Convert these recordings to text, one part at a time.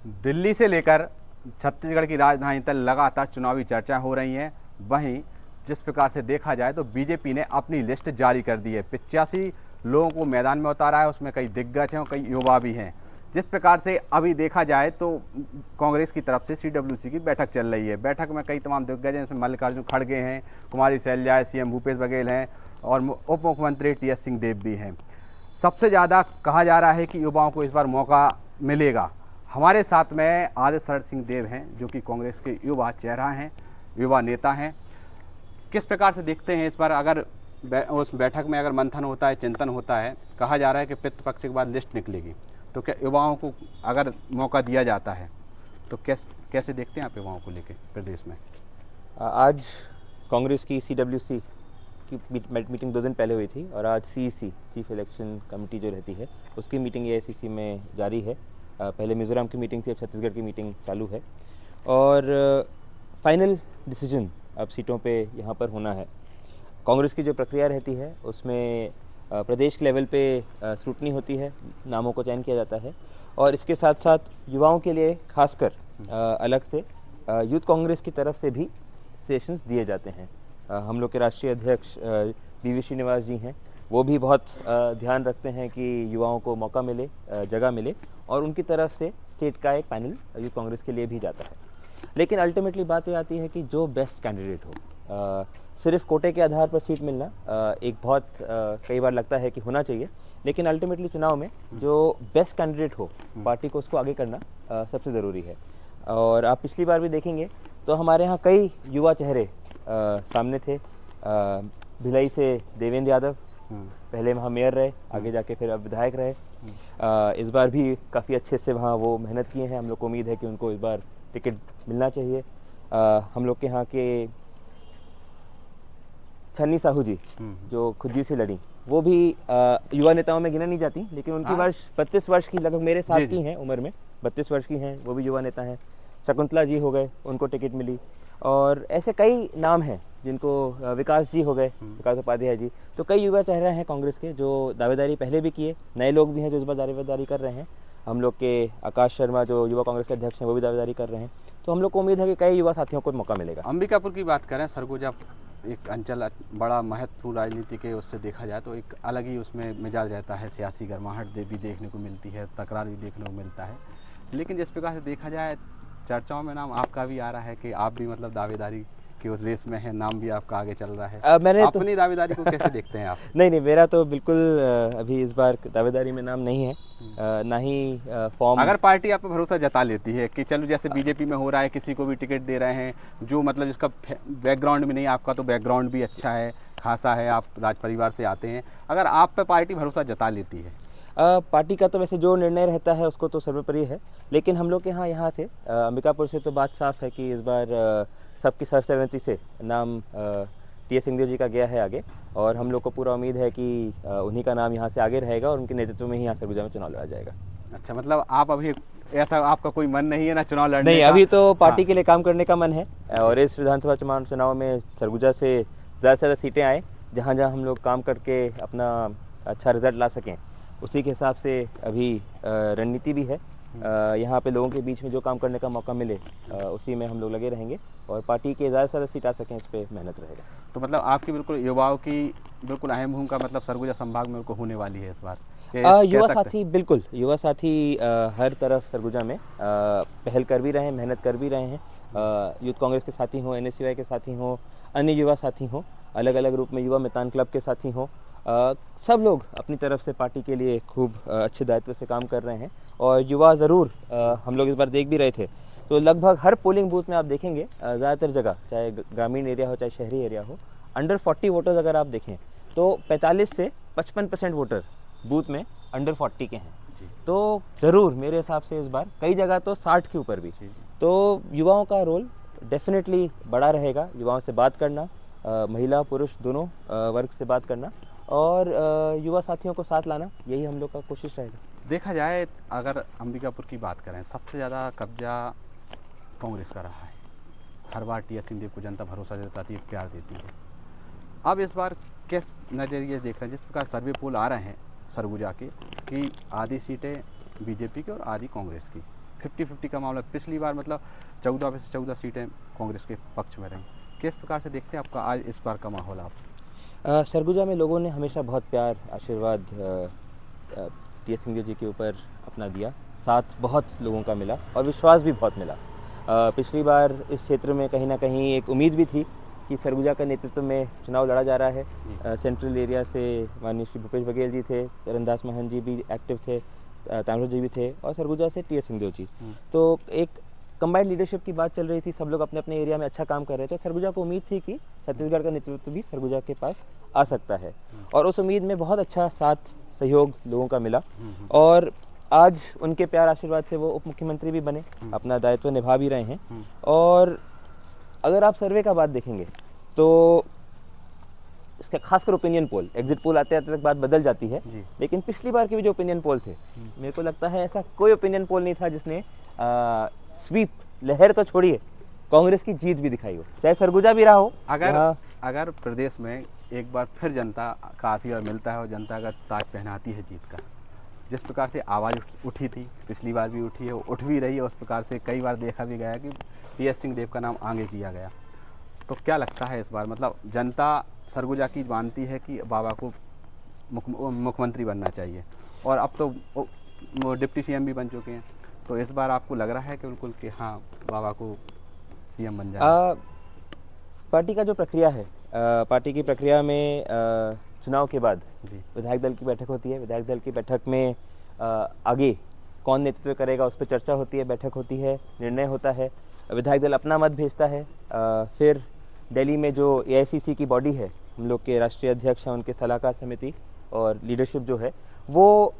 दिल्ली से लेकर छत्तीसगढ़ की राजधानी तक लगातार चुनावी चर्चा हो रही हैं। वहीं जिस प्रकार से देखा जाए तो बीजेपी ने अपनी लिस्ट जारी कर दी है। 85 लोगों को मैदान में उतारा है, उसमें कई दिग्गज हैं और कई युवा भी हैं। जिस प्रकार से अभी देखा जाए तो कांग्रेस की तरफ से CWC की बैठक चल रही है। बैठक में कई तमाम दिग्गज हैं, इसमें मल्लिकार्जुन खड़गे हैं, कुमारी शैलजा है, CM भूपेश बघेल हैं और उप मुख्यमंत्री TS सिंहदेव भी हैं। सबसे ज़्यादा कहा जा रहा है कि युवाओं को इस बार मौका मिलेगा। हमारे साथ में आदित्य शरण सिंहदेव हैं, जो कि कांग्रेस के युवा चेहरा हैं, युवा नेता हैं। किस प्रकार से देखते हैं इस बार, अगर उस बैठक में अगर मंथन होता है, चिंतन होता है, कहा जा रहा है कि पितृपक्ष के बाद लिस्ट निकलेगी, तो क्या युवाओं को अगर मौका दिया जाता है तो कैसे देखते हैं आप युवाओं को लेकर प्रदेश में? आज कांग्रेस की CWC की मीटिंग 2 दिन पहले हुई थी और आज CEC चीफ इलेक्शन कमेटी जो रहती है उसकी मीटिंग AICC में जारी है। पहले मिज़ोरम की मीटिंग थी, अब छत्तीसगढ़ की मीटिंग चालू है और फाइनल डिसीजन अब सीटों पे यहाँ पर होना है। कांग्रेस की जो प्रक्रिया रहती है उसमें प्रदेश के लेवल पे स्क्रूटनी होती है, नामों को चयन किया जाता है और इसके साथ साथ युवाओं के लिए खासकर अलग से यूथ कांग्रेस की तरफ से भी सेशंस दिए जाते हैं। हम लोग के राष्ट्रीय अध्यक्ष BV श्रीनिवास जी हैं, वो भी बहुत ध्यान रखते हैं कि युवाओं को मौका मिले, जगह मिले और उनकी तरफ से स्टेट का एक पैनल यूथ कांग्रेस के लिए भी जाता है। लेकिन अल्टीमेटली बात ये आती है कि जो बेस्ट कैंडिडेट हो, सिर्फ कोटे के आधार पर सीट मिलना एक बहुत कई बार लगता है कि होना चाहिए, लेकिन अल्टीमेटली चुनाव में जो बेस्ट कैंडिडेट हो पार्टी को उसको आगे करना सबसे ज़रूरी है। और आप पिछली बार भी देखेंगे तो हमारे यहाँ कई युवा चेहरे सामने थे। भिलाई से देवेंद्र यादव पहले वहाँ मेयर रहे, आगे जाके फिर अब विधायक रहे। इस बार भी काफ़ी अच्छे से वहाँ वो मेहनत किए हैं। हम लोग को उम्मीद है कि उनको इस बार टिकट मिलना चाहिए। हम लोग के यहाँ के छन्नी साहू जी जो खुद से लड़ी, वो भी युवा नेताओं में गिना नहीं जाती, लेकिन उनकी वर्ष 32 वर्ष की लगभग मेरे साथ की हैं, उम्र में 32 वर्ष की हैं, वो भी युवा नेता हैं। शकुंतला जी हो गए, उनको टिकट मिली और ऐसे कई नाम हैं जिनको विकास जी हो गए, विकास उपाध्याय जी। तो कई युवा चेहरे हैं कांग्रेस के जो दावेदारी पहले भी किए, नए लोग भी हैं जो इस बार दावेदारी कर रहे हैं। हम लोग के आकाश शर्मा जो युवा कांग्रेस के अध्यक्ष हैं वो भी दावेदारी कर रहे हैं। तो हम लोग को उम्मीद है कि कई युवा साथियों को मौका मिलेगा। अंबिकापुर की बात करें, सरगुजा एक अंचल बड़ा महत्वपूर्ण राजनीति के उससे देखा जाए तो एक अलग ही उसमें मिजाज रहता है, सियासी गर्माहट भी देखने को मिलती है, तकरार भी देखने को मिलता है। लेकिन जिस प्रकार से देखा जाए चर्चाओं में नाम आपका भी आ रहा है कि आप भी मतलब दावेदारी कि उस रेस में है, नाम भी आपका आगे चल रहा है। मैंने अपनी दावेदारी को कैसे देखते हैं आप? नहीं, मेरा तो बिल्कुल अभी इस बार दावेदारी में नाम नहीं है, ना ही फॉर्म। अगर पार्टी आप पर भरोसा जता लेती है कि चलो जैसे बीजेपी में हो रहा है, किसी को भी टिकट दे रहे हैं जो मतलब जिसका बैकग्राउंड भी नहीं, आपका तो बैकग्राउंड भी अच्छा है, खासा है, आप राज परिवार से आते हैं, अगर आप पे पार्टी भरोसा जता लेती है? पार्टी का तो वैसे जो निर्णय रहता है उसको तो सर्वोपरि है, लेकिन हम लोग के यहाँ थे अंबिकापुर से तो बात साफ है कि इस बार सबकी सर्वसहमति से नाम TS सिंहदेव जी का गया है आगे और हम लोग को पूरा उम्मीद है कि उन्हीं का नाम यहाँ से आगे रहेगा और उनके नेतृत्व में ही यहाँ सरगुजा में चुनाव लड़ा जाएगा। अच्छा, मतलब आप अभी ऐसा आपका कोई मन नहीं है ना चुनाव लड़ने नहीं, का? अभी तो पार्टी के लिए काम करने का मन है और इस विधानसभा चुनाव में सरगुजा से ज़्यादा से ज़्यादा सीटें आए, जहाँ जहाँ हम लोग काम करके अपना अच्छा रिजल्ट ला सकें, उसी के हिसाब से अभी रणनीति भी है। यहाँ पे लोगों के बीच में जो काम करने का मौका मिले उसी में हम लोग लगे रहेंगे और पार्टी के ज़्यादा से ज़्यादा सीट आ सकें इस पर मेहनत रहेगा। तो मतलब आपकी बिल्कुल युवाओं की बिल्कुल अहम भूमिका मतलब सरगुजा संभाग में उनको होने वाली है इस बार? युवा साथी बिल्कुल, युवा साथी हर तरफ सरगुजा में पहल कर भी रहे हैं, मेहनत कर भी रहे हैं। यूथ कांग्रेस के साथी हों, NSUI के साथी हों, अन्य युवा साथी हों, अलग अलग रूप में युवा मितान क्लब के साथी हों, सब लोग अपनी तरफ से पार्टी के लिए खूब अच्छे दायित्व से काम कर रहे हैं और युवा ज़रूर हम लोग इस बार देख भी रहे थे तो लगभग हर पोलिंग बूथ में आप देखेंगे ज़्यादातर जगह, चाहे ग्रामीण एरिया हो चाहे शहरी एरिया हो, अंडर 40 वोटर्स अगर आप देखें तो 45 से 55% वोटर बूथ में अंडर 40 के हैं। तो ज़रूर मेरे हिसाब से इस बार कई जगह तो 60 के ऊपर भी। तो युवाओं का रोल डेफिनेटली बड़ा रहेगा, युवाओं से बात करना, महिला पुरुष दोनों वर्ग से बात करना और युवा साथियों को साथ लाना, यही हम लोग का कोशिश रहेगा। देखा जाए अगर अंबिकापुर की बात करें, सबसे ज़्यादा कब्जा कांग्रेस का रहा है। हर बार TS सिंहदेव को जनता भरोसा जताती है, प्यार देती है। अब इस बार किस नज़रिए देख रहे हैं, जिस प्रकार सर्वे पोल आ रहे हैं सरगुजा के कि आधी सीटें बीजेपी की और आधी कांग्रेस की, 50-50 का मामला, पिछली बार मतलब 14 में से 14 सीटें कांग्रेस के पक्ष में रहीं। किस प्रकार से देखते हैं आपका आज इस बार का माहौल आप? सरगुजा में लोगों ने हमेशा बहुत प्यार आशीर्वाद टी एस सिंहदेव जी के ऊपर अपना दिया, साथ बहुत लोगों का मिला और विश्वास भी बहुत मिला। पिछली बार इस क्षेत्र में कहीं ना कहीं एक उम्मीद भी थी कि सरगुजा का नेतृत्व में चुनाव लड़ा जा रहा है। सेंट्रल एरिया से माननीय श्री भूपेश बघेल जी थे, चरणदास महंत जी भी एक्टिव थे, तामरोज जी भी थे और सरगुजा से टी एस सिंहदेव जी। तो एक कंबाइंड लीडरशिप की बात चल रही थी, सब लोग अपने अपने एरिया में अच्छा काम कर रहे थे। सरगुजा को उम्मीद थी कि छत्तीसगढ़ का नेतृत्व भी सरगुजा के पास आ सकता है और उस उम्मीद में बहुत अच्छा साथ सहयोग लोगों का मिला और आज उनके प्यार आशीर्वाद से वो उप मुख्यमंत्री भी बने, अपना दायित्व निभा भी रहे हैं। और अगर आप सर्वे का बात देखेंगे तो इसका खासकर ओपिनियन पोल, एग्जिट पोल आते आते तक बात बदल जाती है, लेकिन पिछली बार के भी जो ओपिनियन पोल थे, मेरे को लगता है ऐसा कोई ओपिनियन पोल नहीं था जिसने स्वीप लहर तो छोड़िए कांग्रेस की जीत भी दिखाई हो, चाहे सरगुजा भी रहा हो। अगर प्रदेश में एक बार फिर जनता का आशीर्वाद मिलता है और जनता अगर ताज पहनाती है जीत का, जिस प्रकार से आवाज़ उठी थी, पिछली बार भी उठी है, उठ भी रही है, उस प्रकार से कई बार देखा भी गया कि टी एस सिंहदेव का नाम आगे किया गया, तो क्या लगता है इस बार मतलब जनता सरगुजा की मानती है कि बाबा को मुख्यमंत्री बनना चाहिए और अब तो वो डिप्टी सीएम भी बन चुके हैं, तो इस बार आपको लग रहा है कि बिल्कुल कि हाँ बाबा को सीएम बन जाए? पार्टी का जो प्रक्रिया है, पार्टी की प्रक्रिया में चुनाव के बाद विधायक दल की बैठक होती है। विधायक दल की बैठक में आगे कौन नेतृत्व करेगा उस पर चर्चा होती है, बैठक होती है, निर्णय होता है, विधायक दल अपना मत भेजता है। फिर दिल्ली में जो AICC की बॉडी है, हम लोग के राष्ट्रीय अध्यक्ष हैं, उनके सलाहकार समिति और लीडरशिप जो है वो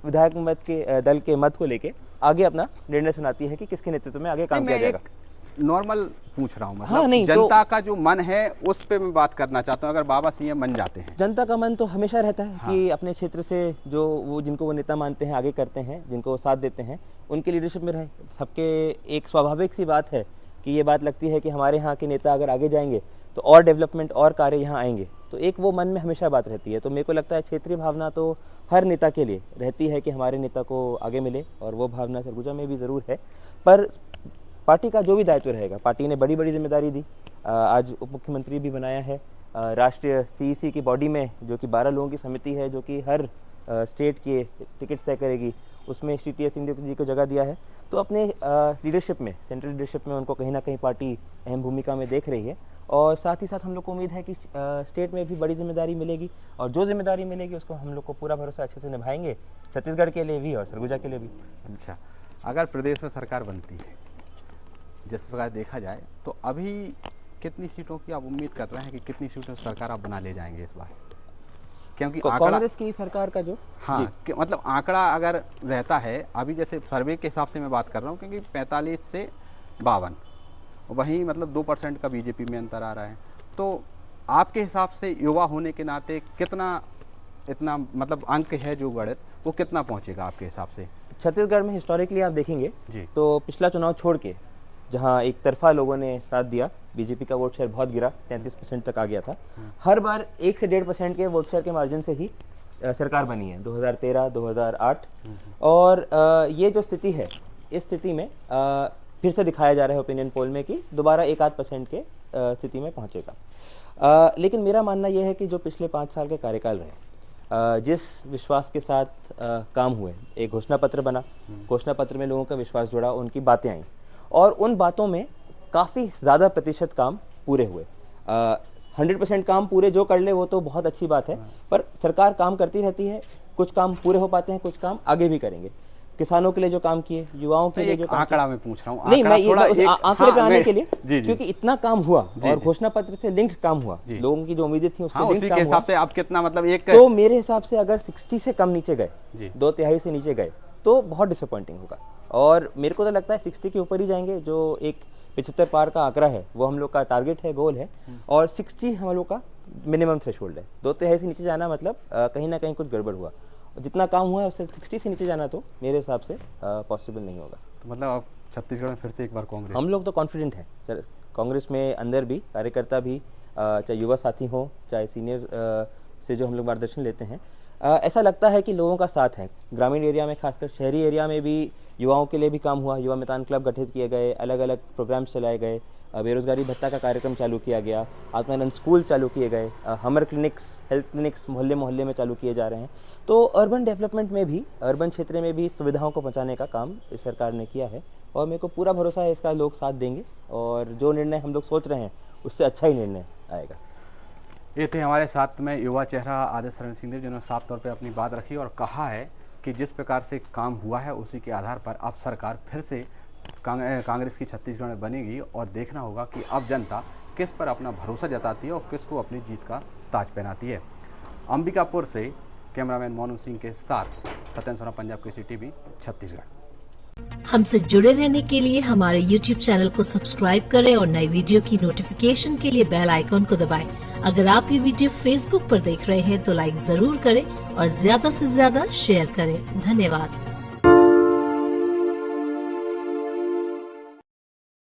विधायक मत के दल के मत को लेके आगे अपना निर्णय सुनाती है कि किसके नेतृत्व में आगे काम किया जाएगा। नॉर्मल पूछ रहा हूँ, मतलब हाँ, नहीं, जनता का जो मन है उस पे मैं बात करना चाहता हूँ। अगर बाबा सीएम बन जाते हैं, जनता का मन तो हमेशा रहता है कि अपने क्षेत्र से जो वो जिनको वो नेता मानते हैं आगे करते हैं, जिनको वो साथ देते हैं, उनके लीडरशिप में रहे। सबके एक स्वाभाविक सी बात है कि ये बात लगती है कि हमारे यहाँ के नेता अगर आगे जाएंगे तो और डेवलपमेंट और कार्य यहाँ आएंगे, तो एक वो मन में हमेशा बात रहती है। तो मेरे को लगता है क्षेत्रीय भावना तो हर नेता के लिए रहती है कि हमारे नेता को आगे मिले और वो भावना सरगुजा में भी ज़रूर है। पर पार्टी का जो भी दायित्व रहेगा, पार्टी ने बड़ी बड़ी जिम्मेदारी दी, आज उप मुख्यमंत्री भी बनाया है, राष्ट्रीय CEC की बॉडी में जो कि 12 लोगों की समिति है जो कि हर स्टेट के टिकट तय करेगी, उसमें श्री टी एस सिंहदेव जी को जगह दिया है। तो अपने लीडरशिप में, सेंट्रल लीडरशिप में उनको कहीं ना कहीं पार्टी अहम भूमिका में देख रही है और साथ ही साथ हम लोग को उम्मीद है कि स्टेट में भी बड़ी जिम्मेदारी मिलेगी और जो जिम्मेदारी मिलेगी उसको हम लोग को पूरा भरोसा अच्छे से निभाएंगे, छत्तीसगढ़ के लिए भी और सरगुजा के लिए भी। अच्छा, अगर प्रदेश में सरकार बनती है, जिस प्रकार देखा जाए, तो अभी कितनी सीटों की आप उम्मीद कर रहे हैं कि कितनी सीटों की सरकार आप बना ले जाएंगे इस बार? क्योंकि कांग्रेस की सरकार का जो मतलब आंकड़ा अगर रहता है, अभी जैसे सर्वे के हिसाब से मैं बात कर रहा हूँ, क्योंकि 45 से 52 वहीं मतलब 2% का बीजेपी में अंतर आ रहा है, तो आपके हिसाब से युवा होने के नाते कितना इतना मतलब अंक है जो गणित वो कितना पहुँचेगा आपके हिसाब से? छत्तीसगढ़ में हिस्टोरिकली आप देखेंगे तो पिछला चुनाव छोड़ के जहां एक तरफा लोगों ने साथ दिया, बीजेपी का वोट शेयर बहुत गिरा, 33% तक आ गया था। हर बार 1 से 1.5% के वोट शेयर के मार्जिन से ही सरकार बनी है 2013, 2008 और ये जो स्थिति है, इस स्थिति में फिर से दिखाया जा रहा है ओपिनियन पोल में कि दोबारा 1-8% के स्थिति में पहुंचेगा। लेकिन मेरा मानना यह है कि जो पिछले 5 साल के कार्यकाल रहे, जिस विश्वास के साथ काम हुए, एक घोषणा पत्र बना, घोषणा पत्र में लोगों का विश्वास जुड़ा, उनकी बातें आई और उन बातों में काफ़ी ज़्यादा प्रतिशत काम पूरे हुए। 100% काम पूरे जो कर ले वो तो बहुत अच्छी बात है, पर सरकार काम करती रहती है, कुछ काम पूरे हो पाते हैं, कुछ काम आगे भी करेंगे। किसानों के लिए जो काम किए, युवाओं के लिए जो काम आंकड़ा मैं पूछ रहा हूँ, नहीं, मैं ये आंकड़े पे आने के लिए, जी, क्योंकि इतना काम हुआ और घोषणा पत्र से लिंक्ड काम हुआ, लोगों की जो उम्मीदें थी उससे लिंक्ड काम हुआ। हिसाब से आप कितना मतलब एक, तो मेरे हिसाब से अगर 60 से कम नीचे गए, 2/3 से नीचे गए तो बहुत डिसअपॉइंटिंग होगा और मेरे को तो लगता है 60 के ऊपर ही जाएंगे। जो एक 75 पार का आंकड़ा है वो हम लोग का टारगेट है, गोल है और 60 हम लोग का मिनिमम थ्रेशोल्ड है। 2/3 से नीचे जाना मतलब कहीं ना कहीं कुछ गड़बड़ हुआ। जितना काम हुआ है उससे 60 से नीचे जाना तो मेरे हिसाब से पॉसिबल नहीं होगा। तो मतलब आप छत्तीसगढ़ में फिर से एक बार कांग्रेस? हम लोग तो कॉन्फिडेंट हैं सर, कांग्रेस में अंदर भी कार्यकर्ता भी, चाहे युवा साथी हो, चाहे सीनियर से जो हम लोग मार्गदर्शन लेते हैं, ऐसा लगता है कि लोगों का साथ है। ग्रामीण एरिया में, खासकर शहरी एरिया में भी युवाओं के लिए भी काम हुआ, युवा मितान क्लब गठित किए गए, अलग अलग प्रोग्राम्स चलाए गए, बेरोजगारी भत्ता का कार्यक्रम चालू किया गया, आत्मानंद स्कूल चालू किए गए, हमर क्लिनिक्स, हेल्थ क्लिनिक्स मोहल्ले मोहल्ले में चालू किए जा रहे हैं। तो अर्बन डेवलपमेंट में भी, अर्बन क्षेत्र में भी सुविधाओं को पहुंचाने का काम इस सरकार ने किया है और मेरे को पूरा भरोसा है इसका लोग साथ देंगे और जो निर्णय हम लोग सोच रहे हैं उससे अच्छा ही निर्णय आएगा। ये थे हमारे साथ में युवा चेहरा आदर्श शरण सिंह देव, जिन्होंने साफ तौर पे अपनी बात रखी और कहा है कि जिस प्रकार से काम हुआ है उसी के आधार पर अब सरकार फिर से कांग्रेस की छत्तीसगढ़ में बनेगी और देखना होगा कि अब जनता किस पर अपना भरोसा जताती है और किसको अपनी जीत का ताज पहनाती है। अंबिकापुर से कैमरामैन मोनू सिंह के साथ सत्यन सोना, पंजाब केसरी टीवी, छत्तीसगढ़। हमसे जुड़े रहने के लिए हमारे YouTube चैनल को सब्सक्राइब करें और नई वीडियो की नोटिफिकेशन के लिए बेल आइकॉन को दबाएं। अगर आप ये वीडियो Facebook पर देख रहे हैं तो लाइक जरूर करें और ज्यादा से ज्यादा शेयर करें। धन्यवाद।